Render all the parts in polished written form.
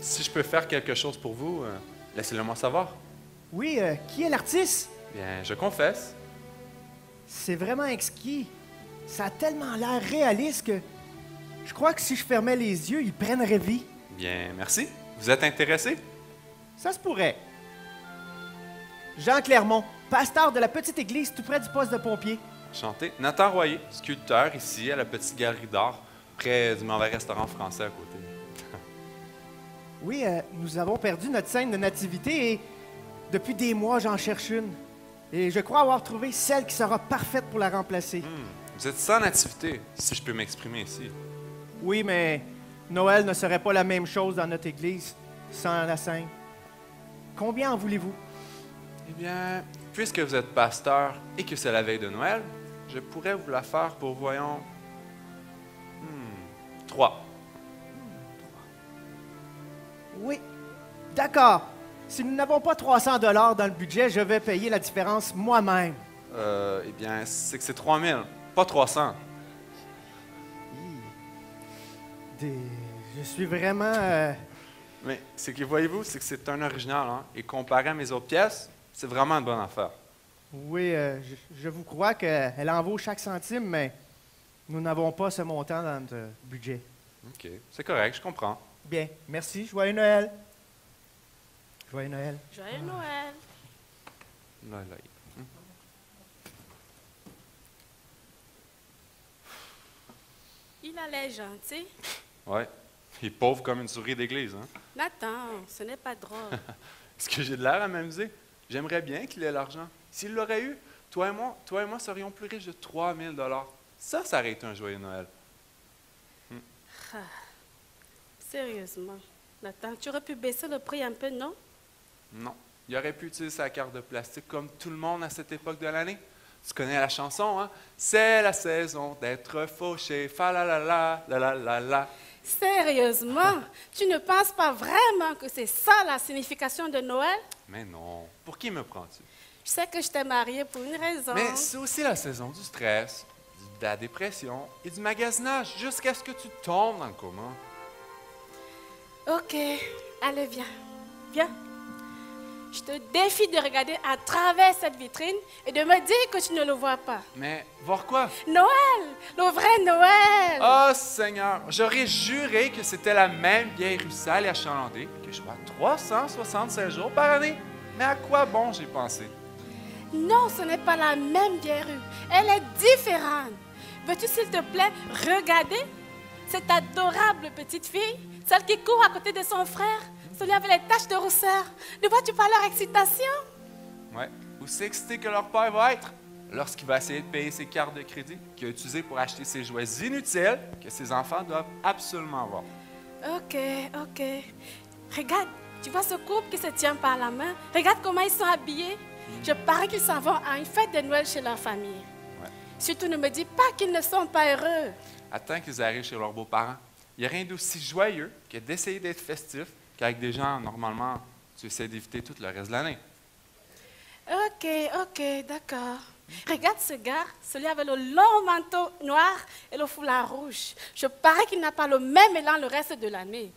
Si je peux faire quelque chose pour vous, laissez-le moi savoir. Oui, qui est l'artiste? Bien, je confesse. C'est vraiment exquis. Ça a tellement l'air réaliste que je crois que si je fermais les yeux, ils prendraient vie. Bien, merci. Vous êtes intéressé? Ça se pourrait. Jean Clermont, pasteur de la petite église tout près du poste de pompier. Enchanté. Nathan Royer, sculpteur ici à la petite galerie d'art, près du mauvais restaurant français à côté. Oui, nous avons perdu notre scène de nativité et depuis des mois, j'en cherche une. Et je crois avoir trouvé celle qui sera parfaite pour la remplacer. Vous êtes sans nativité, si je peux m'exprimer ici. Oui, mais Noël ne serait pas la même chose dans notre église sans la scène. Combien en voulez-vous? Eh bien, puisque vous êtes pasteur et que c'est la veille de Noël, je pourrais vous la faire pour, voyons, 3. Oui, d'accord. Si nous n'avons pas 300 $ dans le budget, je vais payer la différence moi-même. Eh bien, c'est que c'est 3000, pas 300. Je suis vraiment... Mais c'est que, voyez-vous, c'est que c'est un original, hein? Et comparé à mes autres pièces, c'est vraiment une bonne affaire. Oui, je vous crois qu'elle en vaut chaque centime, mais nous n'avons pas ce montant dans notre budget. OK, c'est correct, je comprends. Bien, merci. Joyeux Noël. Joyeux Noël. Joyeux Noël. Là, là. Il a l'air gentil. Ouais. Il est pauvre comme une souris d'église, hein? Nathan, ce n'est pas drôle. Est-ce que j'ai de l'air à m'amuser? J'aimerais bien qu'il ait l'argent. S'il l'aurait eu, toi et moi serions plus riches de 3000 $. Ça aurait été un joyeux Noël. Sérieusement, Nathan, tu aurais pu baisser le prix un peu, non? Non. Il aurait pu utiliser sa carte de plastique comme tout le monde à cette époque de l'année. Tu connais la chanson, hein? C'est la saison d'être fauché, fa la la la la la la la. Sérieusement, tu ne penses pas vraiment que c'est ça la signification de Noël? Mais non. Pour qui me prends-tu? Je sais que je t'ai mariée pour une raison. Mais c'est aussi la saison du stress, de la dépression et du magasinage jusqu'à ce que tu tombes dans le coma. Ok, allez, viens. Viens. Je te défie de regarder à travers cette vitrine et de me dire que tu ne le vois pas. Mais voir quoi? Noël! Le vrai Noël! Oh Seigneur, j'aurais juré que c'était la même vieille rue sale et achalandée que je vois 365 jours par année. Mais à quoi bon j'ai pensé? Non, ce n'est pas la même vieille rue. Elle est différente. Veux-tu, s'il te plaît, regarder cette adorable petite fille, celle qui court à côté de son frère, celui avec les taches de rousseur. Ne vois-tu pas leur excitation? Ouais. Aussi excité que leur père va être lorsqu'il va essayer de payer ses cartes de crédit qu'il a utilisées pour acheter ses jouets inutiles que ses enfants doivent absolument avoir. Ok. Regarde, tu vois ce couple qui se tient par la main? Regarde comment ils sont habillés. Je parie qu'ils s'en vont à une fête de Noël chez leur famille. Ouais. Surtout, ne me dis pas qu'ils ne sont pas heureux. Attends qu'ils arrivent chez leurs beaux-parents. Il n'y a rien d'aussi joyeux que d'essayer d'être festif qu'avec des gens, normalement, tu essaies d'éviter tout le reste de l'année. Ok, d'accord. Regarde ce gars, celui avec le long manteau noir et le foulard rouge. Je parie qu'il n'a pas le même élan le reste de l'année.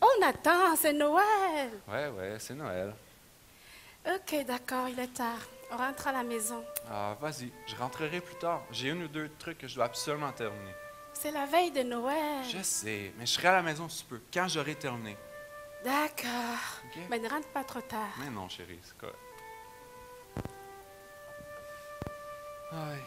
Oh Nathan, c'est Noël. Ouais, c'est Noël. Ok, d'accord, il est tard. On rentre à la maison. Ah, vas-y, je rentrerai plus tard. J'ai une ou deux trucs que je dois absolument terminer. C'est la veille de Noël. Je sais, mais je serai à la maison sous peu, quand j'aurai terminé. D'accord. Ok. Mais ne rentre pas trop tard. Mais non, chérie, c'est correct. Aïe.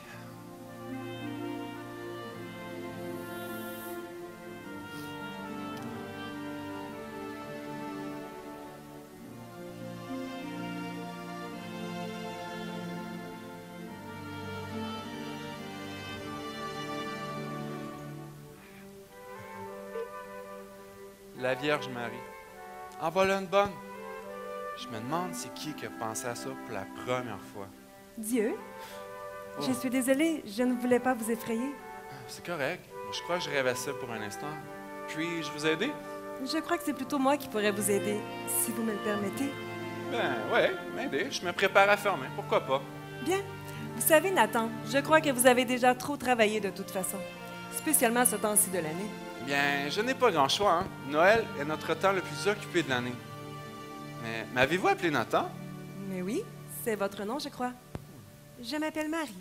La Vierge Marie. En voilà une bonne. Je me demande c'est qui a pensé à ça pour la première fois. Dieu, Oh. je suis désolée, je ne voulais pas vous effrayer. C'est correct. Je crois que je rêvais ça pour un instant. Puis-je vous aider? Je crois que c'est plutôt moi qui pourrais vous aider, si vous me le permettez. Ben, ouais, m'aider. Je me prépare à fermer. Pourquoi pas? Bien. Vous savez, Nathan, je crois que vous avez déjà trop travaillé de toute façon, spécialement ce temps-ci de l'année. Bien, je n'ai pas grand choix, hein. Noël est notre temps le plus occupé de l'année. Mais m'avez-vous appelé Nathan? Mais oui, c'est votre nom, je crois. Je m'appelle Marie.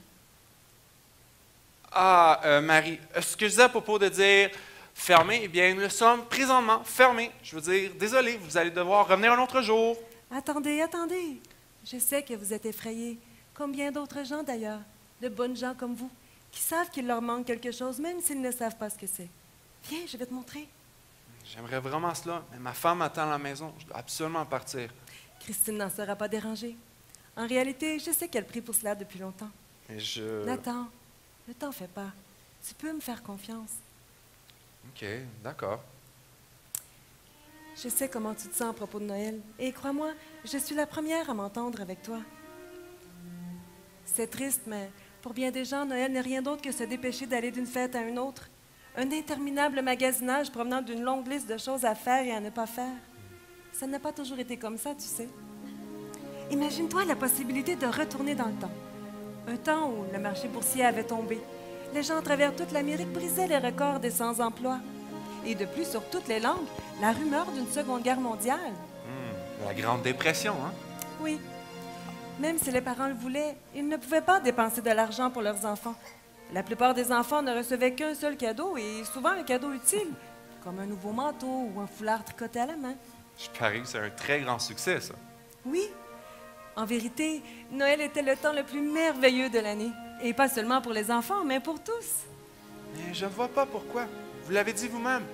Ah, Marie, ce que je disais à propos de dire fermé, eh bien, nous sommes présentement fermés. Je veux dire, désolé, vous allez devoir revenir un autre jour. Attendez, attendez. Je sais que vous êtes effrayés, comme bien d'autres gens d'ailleurs, de bonnes gens comme vous, qui savent qu'il leur manque quelque chose, même s'ils ne savent pas ce que c'est. Viens, je vais te montrer. J'aimerais vraiment cela, mais ma femme attend à la maison. Je dois absolument partir. Christine n'en sera pas dérangée. En réalité, je sais qu'elle prie pour cela depuis longtemps. Mais je... Nathan, ne t'en fais pas. Tu peux me faire confiance. OK, d'accord. Je sais comment tu te sens à propos de Noël. Et crois-moi, je suis la première à m'entendre avec toi. C'est triste, mais pour bien des gens, Noël n'est rien d'autre que se dépêcher d'aller d'une fête à une autre. Un interminable magasinage provenant d'une longue liste de choses à faire et à ne pas faire. Ça n'a pas toujours été comme ça, tu sais. Imagine-toi la possibilité de retourner dans le temps. Un temps où le marché boursier avait tombé. Les gens à travers toute l'Amérique brisaient les records des sans-emploi. Et de plus, sur toutes les langues, la rumeur d'une Seconde Guerre mondiale. La Grande Dépression, hein? Oui. Même si les parents le voulaient, ils ne pouvaient pas dépenser de l'argent pour leurs enfants. La plupart des enfants ne recevaient qu'un seul cadeau, et souvent un cadeau utile, comme un nouveau manteau ou un foulard tricoté à la main. Je parie que c'est un très grand succès, ça. Oui. En vérité, Noël était le temps le plus merveilleux de l'année. Et pas seulement pour les enfants, mais pour tous. Mais je ne vois pas pourquoi. Vous l'avez dit vous-même.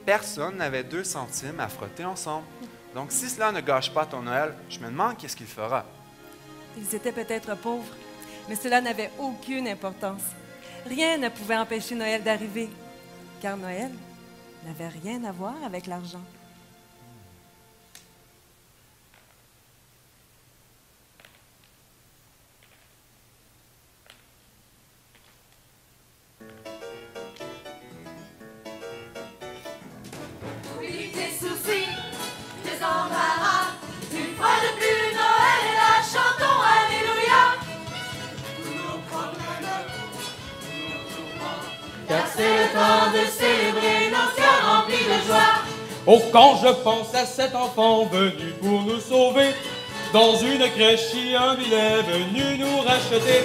Personne n'avait 2 centimes à frotter ensemble. Donc, si cela ne gâche pas ton Noël, je me demande qu'est-ce qu'il fera. Ils étaient peut-être pauvres, mais cela n'avait aucune importance. Rien ne pouvait empêcher Noël d'arriver, car Noël n'avait rien à voir avec l'argent. Oublie tes soucis, tes embarras. Une fois de plus, Noël est là, chantons Alléluia. Tous nos problèmes, tous nos tourments, car c'est le temps de célébrer nos cœurs remplis de joie. Oh, quand je pense à cet enfant venu pour nous sauver, dans une crèche, un billet venu nous racheter,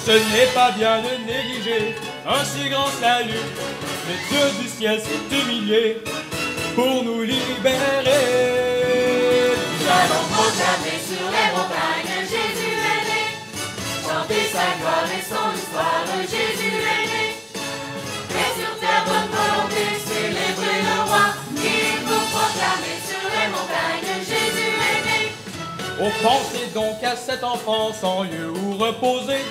ce n'est pas bien de négliger un si grand salut, mais Dieu du ciel s'est humilié pour nous libérer. Nous allons proclamer sur les montagnes, Jésus est né, chanter sa gloire et son histoire, Jésus est né. Et sur terre, bonne volonté, célébrer le roi, il faut proclamer sur les montagnes, Jésus est né. Oh, pensez donc à cet enfant sans lieu où reposer,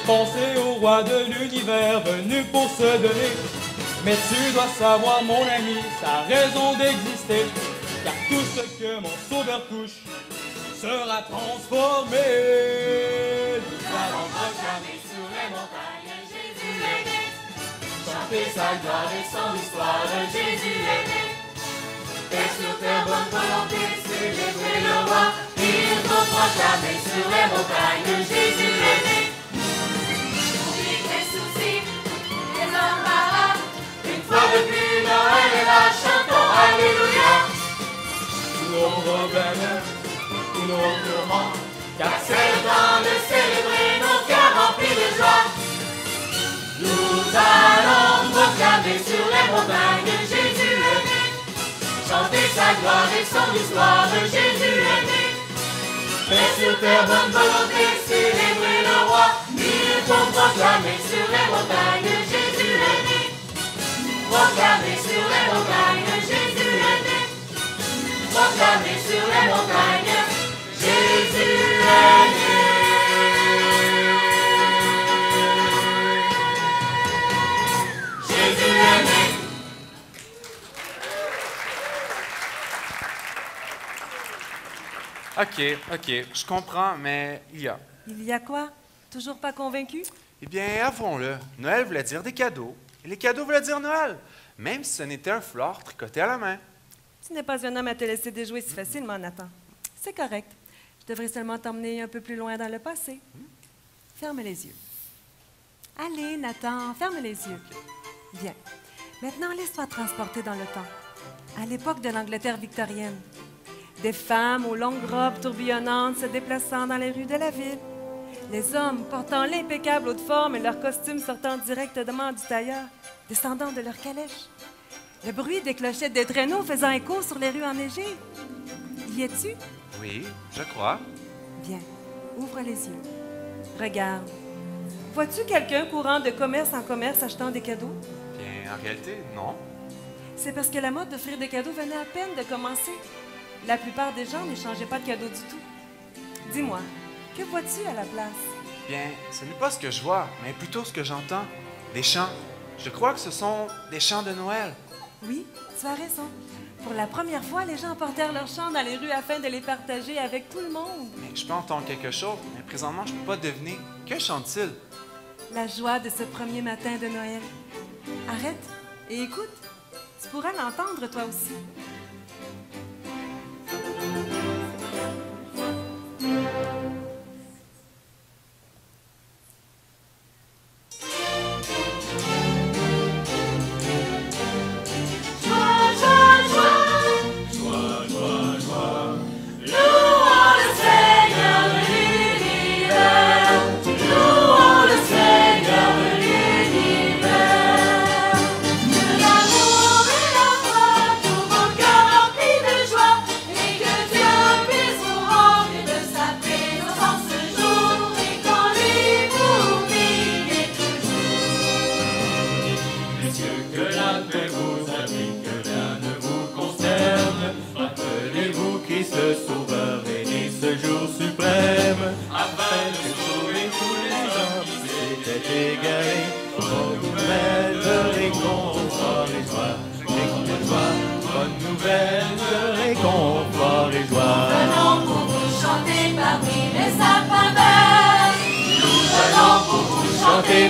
pensez au roi de l'univers venu pour se donner. Mais tu dois savoir, mon ami, sa raison d'exister, car tout ce que mon sauveur touche sera transformé. Nous allons proclamer sur les montagnes, Jésus est né, chanter sa gloire et son histoire, Jésus est né. Et sur terre, bonne volonté, célébrer le roi, il faut proclamer sur les montagnes, Jésus est né. Oublie tes soucis, tes embarras, une fois de plus, Noël est là, chantons Alléluia. Tous nos problèmes, tous nos tourments, car C'est le temps de célébrer nos cœurs remplis de joie. Nous allons proclamer sur les montagnes, Jésus est né, chanter sa gloire et son histoire, Jésus est né. Mais sur terre, bonne volonté, célébrer le roi, il faut proclamer sur les montagnes, Jésus est né. Proclamer sur les montagnes, Jésus est né. Proclamer sur les montagnes, Jésus est né. Jésus est né. OK, je comprends, mais il y a. Il y a quoi? Toujours pas convaincu? Eh bien, avouons-le, Noël voulait dire des cadeaux, et les cadeaux voulaient dire Noël, même si ce n'était un foulard tricoté à la main. Tu n'es pas un homme à te laisser déjouer si facilement, Nathan. C'est correct. Je devrais seulement t'emmener un peu plus loin dans le passé. Ferme les yeux. Allez, Nathan, ferme les yeux. Viens. Maintenant, laisse-toi transporter dans le temps, à l'époque de l'Angleterre victorienne. Des femmes aux longues robes tourbillonnantes se déplaçant dans les rues de la ville. Les hommes portant l'impeccable haute forme et leurs costumes sortant directement du tailleur, descendant de leur calèche. Le bruit des clochettes des traîneaux faisant écho sur les rues enneigées. Y es-tu? Oui, je crois. Bien, ouvre les yeux. Regarde. Vois-tu quelqu'un courant de commerce en commerce achetant des cadeaux? Bien, en réalité, non. C'est parce que la mode d'offrir des cadeaux venait à peine de commencer. La plupart des gens n'échangeaient pas de cadeaux du tout. Dis-moi, que vois-tu à la place? Bien, ce n'est pas ce que je vois, mais plutôt ce que j'entends. Des chants. Je crois que ce sont des chants de Noël. Oui, tu as raison. Pour la première fois, les gens portèrent leurs chants dans les rues afin de les partager avec tout le monde. Mais je peux entendre quelque chose, mais présentement, je ne peux pas deviner. Que chantent-ils? La joie de ce premier matin de Noël. Arrête et écoute. Tu pourras l'entendre toi aussi.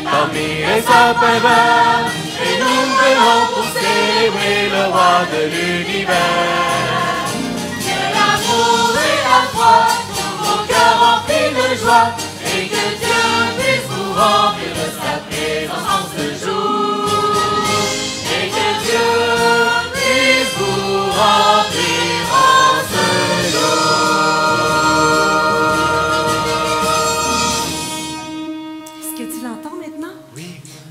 Parmi les sapins verts, et nous venons pour célébrer le roi de l'univers. Que l'amour et la foi, tous vos cœurs remplis de joie, et que Dieu puisse vous remplir de sa présence en ce jour. Et que Dieu puisse vous remplir en ce jour.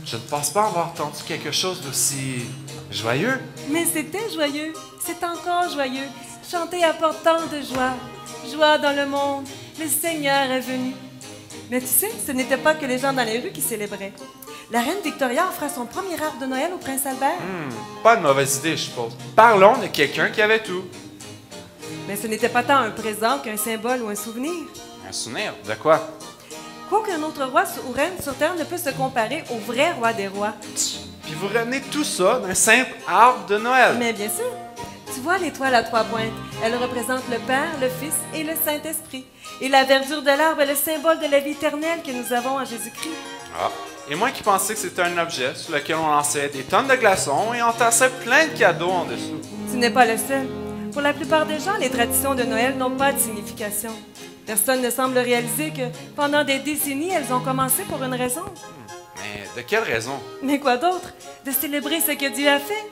Je ne pense pas avoir entendu quelque chose d'aussi joyeux. Mais c'était joyeux. C'est encore joyeux. Chanter apporte tant de joie. Joie dans le monde. Le Seigneur est venu. Mais tu sais, ce n'était pas que les gens dans les rues qui célébraient. La reine Victoria offra son premier arbre de Noël au prince Albert. Pas de mauvaise idée, je suppose. Parlons de quelqu'un qui avait tout. Mais ce n'était pas tant un présent qu'un symbole ou un souvenir. Un souvenir? De quoi? Qu'aucun autre roi ou reine sur Terre ne peut se comparer au vrai roi des rois. Puis vous ramenez tout ça d'un simple arbre de Noël. Mais bien sûr. Tu vois l'étoile à 3 pointes. Elle représente le Père, le Fils et le Saint-Esprit. Et la verdure de l'arbre est le symbole de la vie éternelle que nous avons en Jésus-Christ. Ah. Et moi qui pensais que c'était un objet sur lequel on lançait des tonnes de glaçons et on tassait plein de cadeaux en dessous. Tu n'es pas le seul. Pour la plupart des gens, les traditions de Noël n'ont pas de signification. Personne ne semble réaliser que pendant des décennies, elles ont commencé pour une raison. Mais de quelle raison? Mais quoi d'autre? De célébrer ce que Dieu a fait,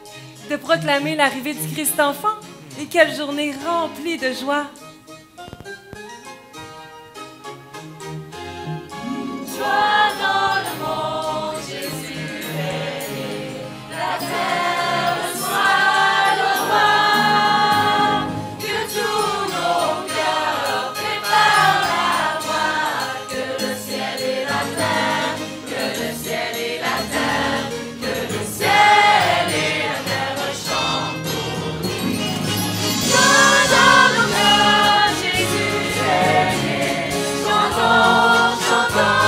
de proclamer l'arrivée du Christ enfant. Et quelle journée remplie de joie! Joie dans le monde, Jésus est né. La terre soit le roi. Que tous nos cœurs préparent la voie. Que le ciel et la terre, que le ciel et la terre, que le ciel et la terre chantent pour lui. Joie dans nos cœurs, Jésus est né. Chantons, chantons.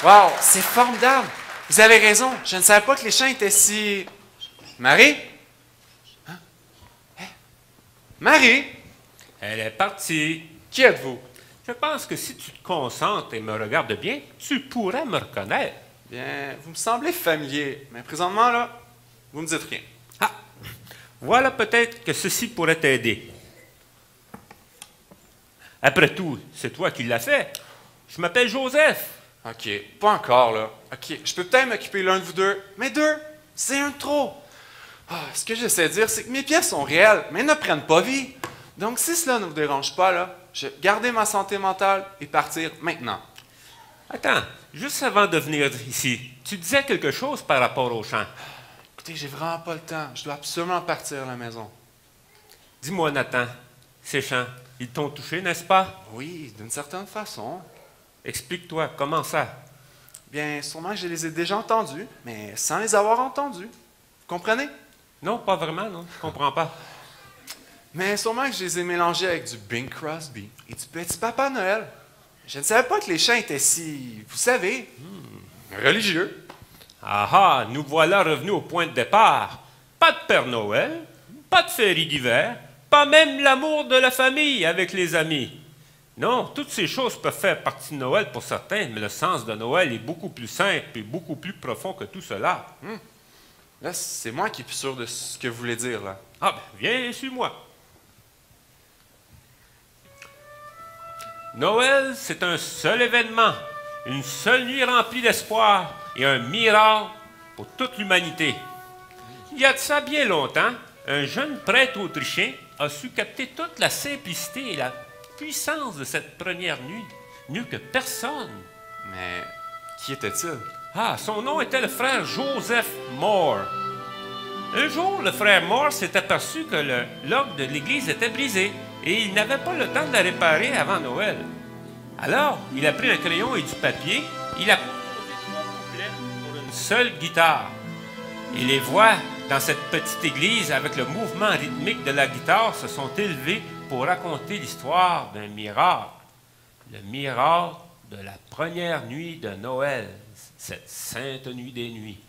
Wow, c'est formidable! Vous avez raison, je ne savais pas que les chants étaient si... Marie? Hein? Marie, Elle est partie. qui êtes-vous? Je pense que si tu te concentres et me regardes bien, tu pourrais me reconnaître. Bien, vous me semblez familier, mais présentement, là, vous me dites rien. Ah, voilà peut-être que ceci pourrait t'aider. Après tout, c'est toi qui l'as fait. Je m'appelle Joseph. OK, pas encore, là. OK, je peux peut-être m'occuper l'un de vous deux, mais deux, c'est un de trop. Ce que j'essaie de dire, c'est que mes pièces sont réelles, mais ne prennent pas vie. Donc, si cela ne vous dérange pas, là, je vais garder ma santé mentale et partir maintenant. Attends, juste avant de venir ici, tu disais quelque chose par rapport au chant. Écoutez, j'ai vraiment pas le temps. Je dois absolument partir à la maison. Dis-moi, Nathan, ces chants, ils t'ont touché, n'est-ce pas? Oui, d'une certaine façon. Explique-toi, comment ça? Bien, sûrement que je les ai déjà entendus, mais sans les avoir entendus. Vous comprenez? Non, pas vraiment, non, je comprends pas. Mais sûrement que je les ai mélangés avec du Bing Crosby et du Petit Papa Noël. Je ne savais pas que les chants étaient si, vous savez, religieux. Ah ah, nous voilà revenus au point de départ. Pas de Père Noël, pas de féerie d'hiver, pas même l'amour de la famille avec les amis. Non, toutes ces choses peuvent faire partie de Noël pour certains, mais le sens de Noël est beaucoup plus simple et beaucoup plus profond que tout cela. Là, c'est moi qui suis plus sûr de ce que vous voulez dire, là. Ah, ben, viens, suis-moi. Noël, c'est un seul événement, une seule nuit remplie d'espoir et un miracle pour toute l'humanité. Il y a de ça bien longtemps, un jeune prêtre autrichien a su capter toute la simplicité et la puissance de cette première nuit, mieux que personne. Mais qui était-il? Ah, son nom était le frère Joseph Moore. Un jour, le frère Moore s'est aperçu que l'orgue de l'église était brisé et il n'avait pas le temps de la réparer avant Noël. Alors, il a pris un crayon et du papier, il a composé 3 couplets pour une seule guitare. Et les voix dans cette petite église, avec le mouvement rythmique de la guitare, se sont élevées pour raconter l'histoire d'un miracle. Le miracle de la première nuit de Noël, cette sainte nuit des nuits.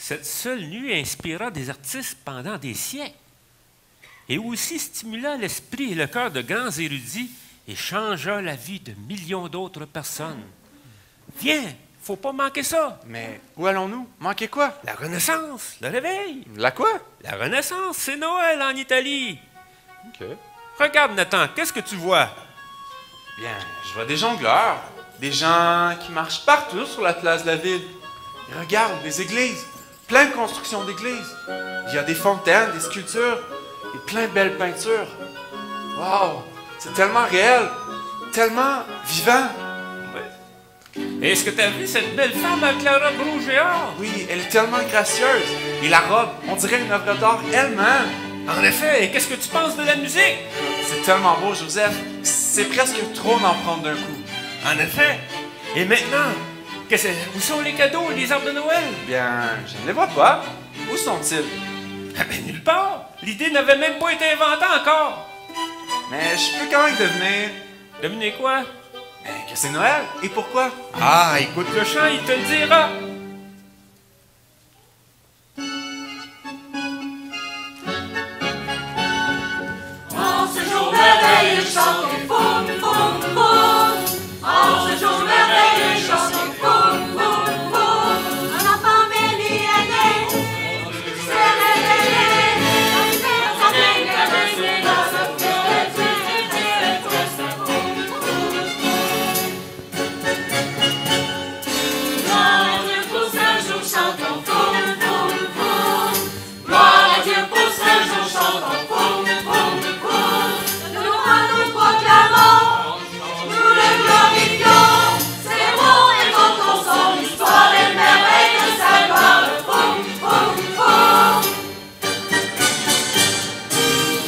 Cette seule nuit inspira des artistes pendant des siècles et aussi stimula l'esprit et le cœur de grands érudits et changea la vie de millions d'autres personnes. Viens, faut pas manquer ça. Mais où allons-nous? Manquer quoi? La Renaissance, le réveil. La quoi? La Renaissance, c'est Noël en Italie. OK. Regarde, Nathan, qu'est-ce que tu vois? Bien, je vois des jongleurs, des gens qui marchent partout sur la place de la ville. Ils regardent des églises, plein de constructions d'églises. Il y a des fontaines, des sculptures et plein de belles peintures. Wow! C'est tellement réel, tellement vivant. Est-ce que tu as vu cette belle femme avec la robe rouge et or? Oui, elle est tellement gracieuse. Et la robe, on dirait une œuvre d'art elle-même. En effet, et qu'est-ce que tu penses de la musique? C'est tellement beau, Joseph. C'est presque trop d'en prendre d'un coup. En effet. Et maintenant, où sont les cadeaux et les arbres de Noël? Bien, je ne les vois pas. Où sont-ils? Ah ben, nulle part. L'idée n'avait même pas été inventée encore. Mais je peux quand même deviner... Devinez quoi? Ben, que c'est Noël. Et pourquoi? Ah, écoute le chant, il te le dira. En ce jour merveilleux, chantez foum, foum, foum. En ce jour merveilleux, chantez foum, foum, foum. Un enfant béni est né, s'est révélé. La lumière a brillé dans ce fils de Dieu, et Dieu est tout ça, foum, foum, foum. Gloire à Dieu pour ce jour, chantons foum, foum, foum. Gloire à Dieu pour ce jour, chantons foum, foum, foum. Le roi nous proclamons, nous le glorifions. C'est bon et chantons son histoire et merveille de sa gloire. Foum, foum, foum.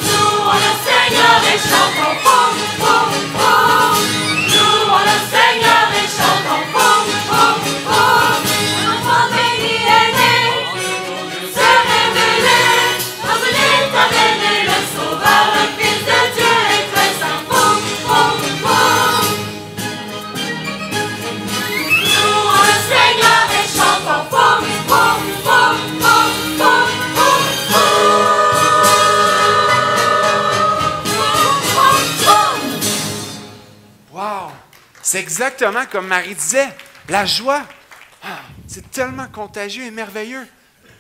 Louons le Seigneur et chantons foum, foum, foum. Louons le Seigneur et chantons foum, foum, foum. Un enfant béni est né, s'est révélé. Dans une éternelle né, le Sauveur, le Fils de Dieu est très saint. Foum, foum, foum. Louons le Seigneur et chantons foum, foum, foum, foum, foum, foum, foum. Wow! C'est exactement comme Marie disait. La joie. Ah, c'est tellement contagieux et merveilleux.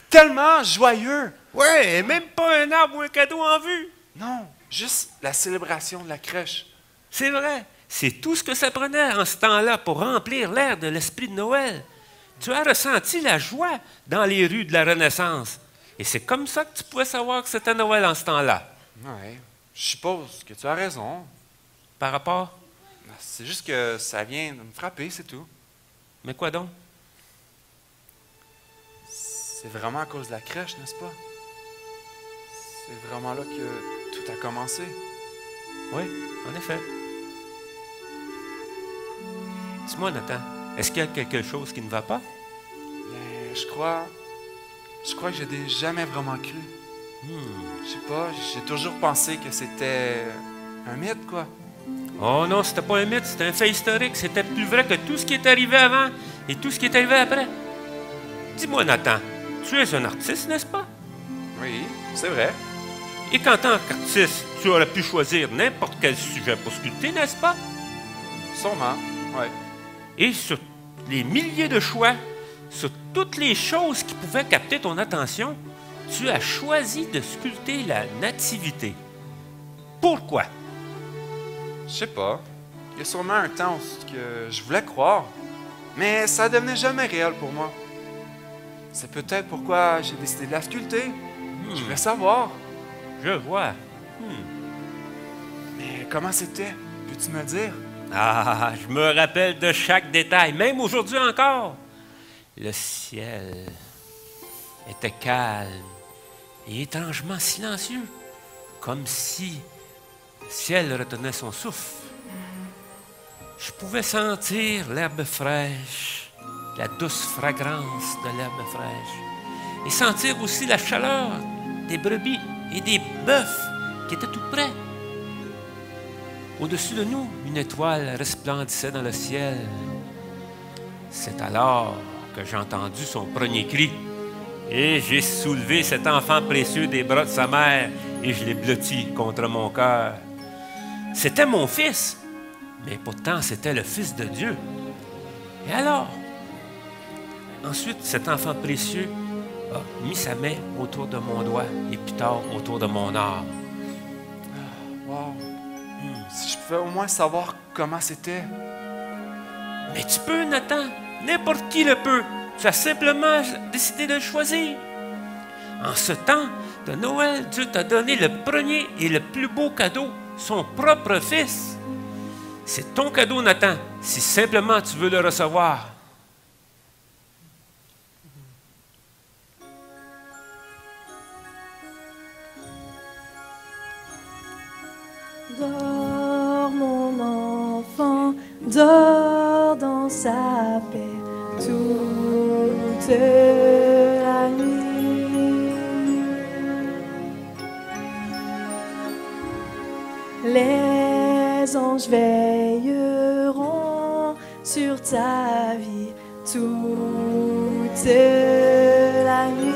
Tellement joyeux. Ouais, et même pas un arbre ou un cadeau en vue. Non, juste la célébration de la crèche. C'est vrai. C'est tout ce que ça prenait en ce temps-là pour remplir l'air de l'esprit de Noël. Tu as ressenti la joie dans les rues de la Renaissance. Et c'est comme ça que tu pouvais savoir que c'était Noël en ce temps-là. Oui, je suppose que tu as raison. Par rapport? C'est juste que ça vient de me frapper, c'est tout. Mais quoi donc? C'est vraiment à cause de la crèche, n'est-ce pas? C'est vraiment là que tout a commencé. Oui, en effet. Dis-moi, Nathan, est-ce qu'il y a quelque chose qui ne va pas? Bien, je crois que je n'ai jamais vraiment cru. Je sais pas, j'ai toujours pensé que c'était un mythe, quoi. Oh non, c'était pas un mythe, c'était un fait historique. C'était plus vrai que tout ce qui est arrivé avant et tout ce qui est arrivé après. Dis-moi, Nathan, tu es un artiste, n'est-ce pas? Oui, c'est vrai. Et qu'en tant qu'artiste, tu aurais pu choisir n'importe quel sujet pour sculpter, n'est-ce pas? Sûrement, oui. Et sur les milliers de choix, sur toutes les choses qui pouvaient capter ton attention, tu as choisi de sculpter la nativité. Pourquoi? Je sais pas. Il y a sûrement un temps où je voulais croire, mais ça devenait jamais réel pour moi. C'est peut-être pourquoi j'ai décidé de la sculpter. Je voulais savoir. Je vois. Mais comment c'était? Peux-tu me dire? Ah, je me rappelle de chaque détail, même aujourd'hui encore. Le ciel était calme et étrangement silencieux, comme si le ciel retenait son souffle. Je pouvais sentir l'herbe fraîche, la douce fragrance de l'herbe fraîche, et sentir aussi la chaleur des brebis et des bœufs qui étaient tout près. Au-dessus de nous, une étoile resplendissait dans le ciel. C'est alors que j'ai entendu son premier cri Et j'ai soulevé cet enfant précieux des bras de sa mère et je l'ai blotti contre mon cœur. C'était mon fils, mais pourtant c'était le Fils de Dieu. Et alors? Ensuite, cet enfant précieux a mis sa main autour de mon doigt et plus tard autour de mon arme. Wow. Si je pouvais au moins savoir comment c'était. Mais tu peux, Nathan. N'importe qui le peut. Tu as simplement décidé de le choisir. En ce temps de Noël, Dieu t'a donné le premier et le plus beau cadeau, son propre fils. C'est ton cadeau, Nathan, si simplement tu veux le recevoir. Dors, mon enfant, dors dans sa paix toute la nuit. Les anges veilleront sur ta vie toute la nuit.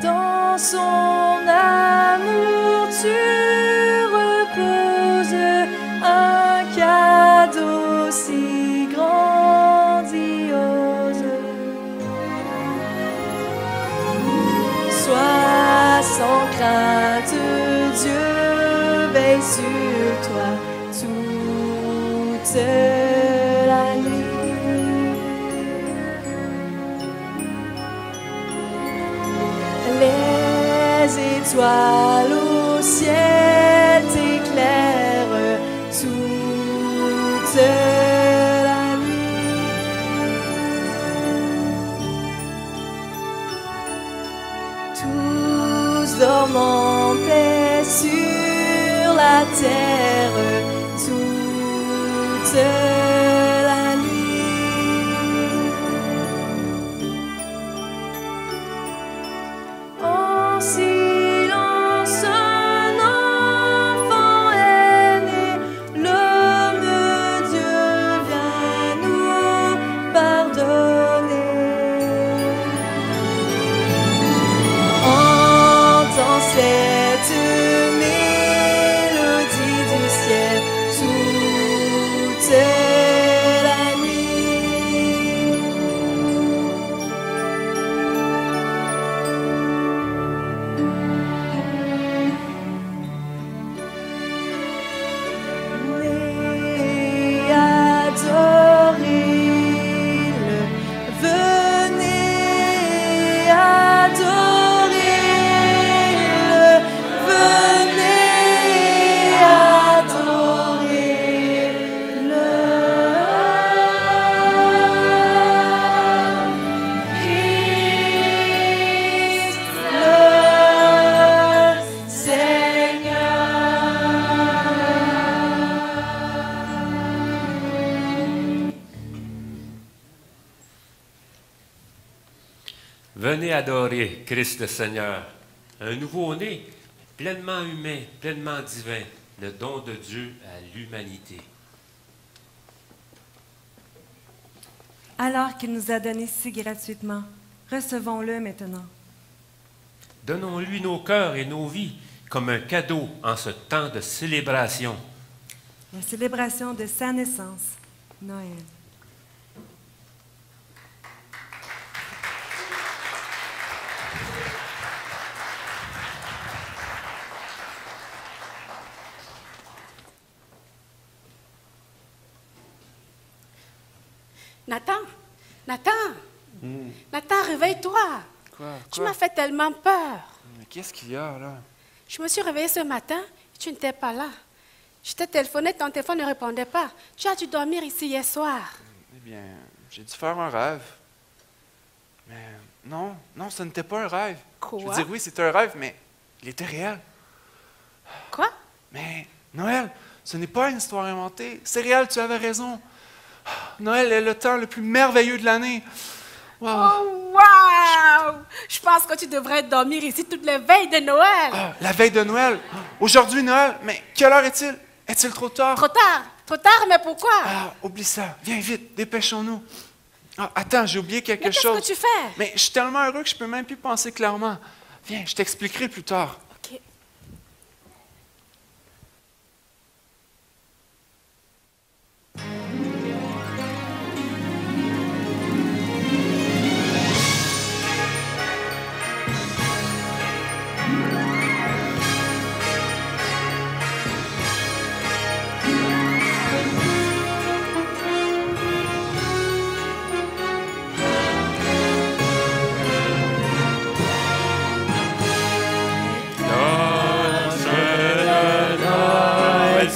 Dans son amour tu reposes, un cadeau si grandiose. Sois sans crainte, Dieu veille sur toi toute la nuit. Les étoiles au ciel t'éclairent toute la nuit. Tous dorment en paix sur la terre toute la nuit. En silence, un enfant est né, l'homme Dieu vient nous pardonner. Entends cette mélodie du ciel toute la nuit. Venez adorer-le, venez adorer-le, venez adorer-le. Christ le Seigneur. Venez adorer Christ le Seigneur, un nouveau-né, pleinement humain, pleinement divin, le don de Dieu à l'humanité. Alors qu'il nous a donné si gratuitement, recevons-le maintenant. Donnons-lui nos cœurs et nos vies comme un cadeau en ce temps de célébration. La célébration de sa naissance, Noël. Nathan, Nathan, réveille-toi. Quoi? Tu m'as fait tellement peur. Mais qu'est-ce qu'il y a, là? Je me suis réveillée ce matin et tu n'étais pas là. Je t'ai téléphoné, ton téléphone ne répondait pas. Tu as dû dormir ici hier soir. Eh bien, j'ai dû faire un rêve. Mais non, ce n'était pas un rêve. Quoi? Je veux dire, oui, c'était un rêve, mais il était réel. Quoi? Mais Noël, ce n'est pas une histoire inventée. C'est réel, tu avais raison. Noël est le temps le plus merveilleux de l'année. Wow. Oh, wow! Je pense que tu devrais dormir ici toutes les veilles de Noël. Ah, la veille de Noël. Aujourd'hui, Noël. Mais quelle heure est-il? Est-il trop tard? Trop tard. Trop tard, mais pourquoi? Ah, oublie ça. Viens vite, dépêchons-nous. Ah, attends, j'ai oublié quelque Mais qu'est-ce chose. que tu fais? Mais je suis tellement heureux que je peux même plus penser clairement. Viens, je t'expliquerai plus tard. OK.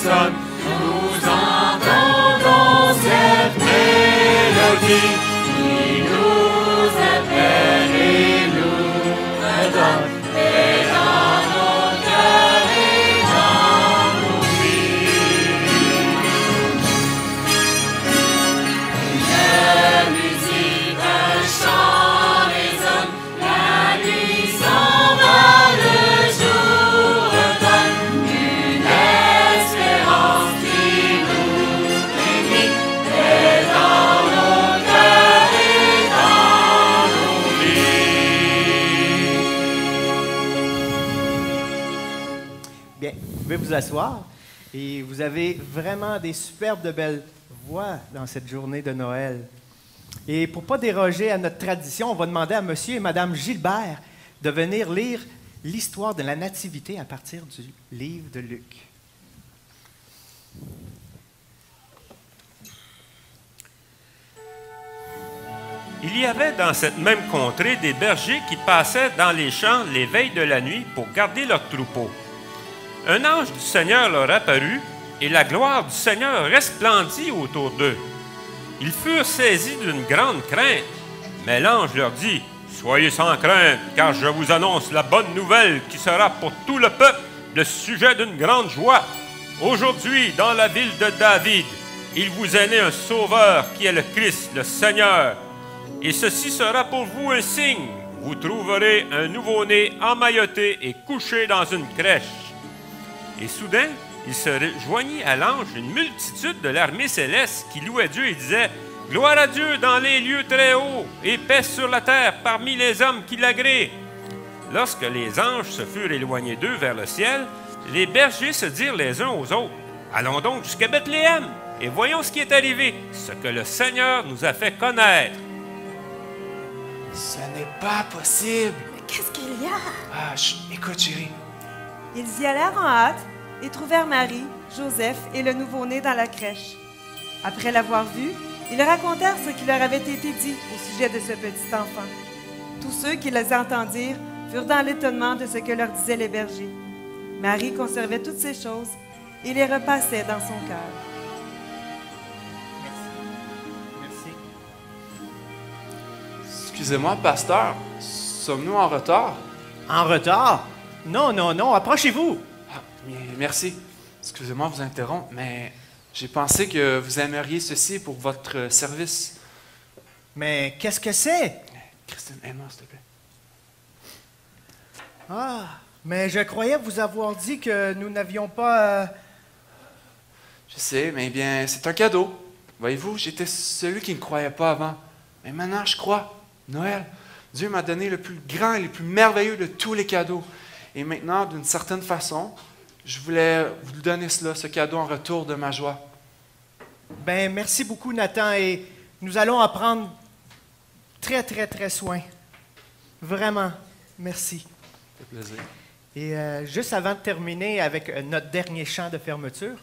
Nous entendons cette mélodie qui nous appelle et nous redonne. Et dans nos cœurs et dans nos vies. Une musique, un chant résonne, la nuit s'en va, le jour retonne. Une espérance qui nous réunit est dans nos cœurs et dans nos vies. Bien, vous pouvez vous asseoir. Et vous avez vraiment des superbes de belles voix dans cette journée de Noël. Et pour ne pas déroger à notre tradition, on va demander à monsieur et madame Gilbert de venir lire l'histoire de la Nativité à partir du livre de Luc. Il y avait dans cette même contrée des bergers qui passaient dans les champs les veilles de la nuit pour garder leurs troupeaux. Un ange du Seigneur leur apparut, et la gloire du Seigneur resplendit autour d'eux. Ils furent saisis d'une grande crainte, mais l'ange leur dit, « Soyez sans crainte, car je vous annonce la bonne nouvelle qui sera pour tout le peuple le sujet d'une grande joie. Aujourd'hui, dans la ville de David, il vous est né un sauveur qui est le Christ, le Seigneur. Et ceci sera pour vous un signe. Vous trouverez un nouveau-né emmailloté et couché dans une crèche. » Et soudain, il se joignit à l'ange une multitude de l'armée céleste qui louait Dieu et disait « Gloire à Dieu dans les lieux très hauts et paix sur la terre parmi les hommes qui l'agréent. » Lorsque les anges se furent éloignés d'eux vers le ciel, les bergers se dirent les uns aux autres « Allons donc jusqu'à Bethléem et voyons ce qui est arrivé, ce que le Seigneur nous a fait connaître. » Ce n'est pas possible. Mais qu'est-ce qu'il y a? Ah, écoute, chérie. Ils y allèrent en hâte et trouvèrent Marie, Joseph et le nouveau-né dans la crèche. Après l'avoir vu, ils racontèrent ce qui leur avait été dit au sujet de ce petit enfant. Tous ceux qui les entendirent furent dans l'étonnement de ce que leur disaient les bergers. Marie conservait toutes ces choses et les repassait dans son cœur. Merci. Excusez-moi, pasteur. Sommes-nous en retard? En retard? Non, non, non, approchez-vous. Ah, merci. Excusez-moi de vous interrompre, mais j'ai pensé que vous aimeriez ceci pour votre service. Mais qu'est-ce que c'est? Christine, aide-moi, s'il te plaît. Ah, mais je croyais vous avoir dit que nous n'avions pas... Je sais, mais bien, c'est un cadeau. Voyez-vous, j'étais celui qui ne croyait pas avant. Mais maintenant, je crois. Noël, Dieu m'a donné le plus grand et le plus merveilleux de tous les cadeaux. Et maintenant, d'une certaine façon, je voulais vous donner cela, ce cadeau en retour de ma joie. Ben, merci beaucoup, Nathan, et nous allons en prendre très, très, très soin. Vraiment, merci. Ça fait plaisir. Et juste avant de terminer avec notre dernier chant de fermeture,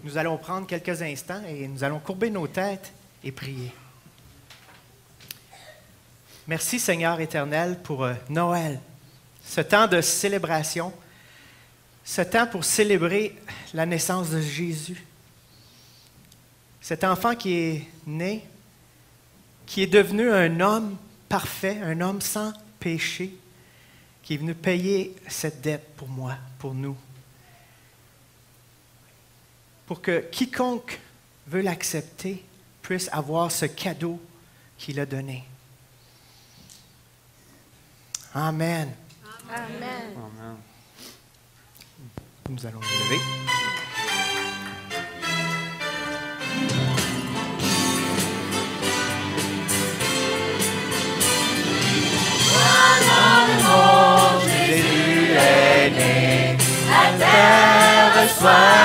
nous allons prendre quelques instants et nous allons courber nos têtes et prier. Merci, Seigneur éternel, pour Noël, ce temps de célébration, ce temps pour célébrer la naissance de Jésus. Cet enfant qui est né, qui est devenu un homme parfait, un homme sans péché, qui est venu payer cette dette pour moi, pour nous. Pour que quiconque veut l'accepter puisse avoir ce cadeau qu'il a donné. Amen. Amen. Amen. Nous allons nous lever. Dans le monde, Jésus est né, la terre reçoit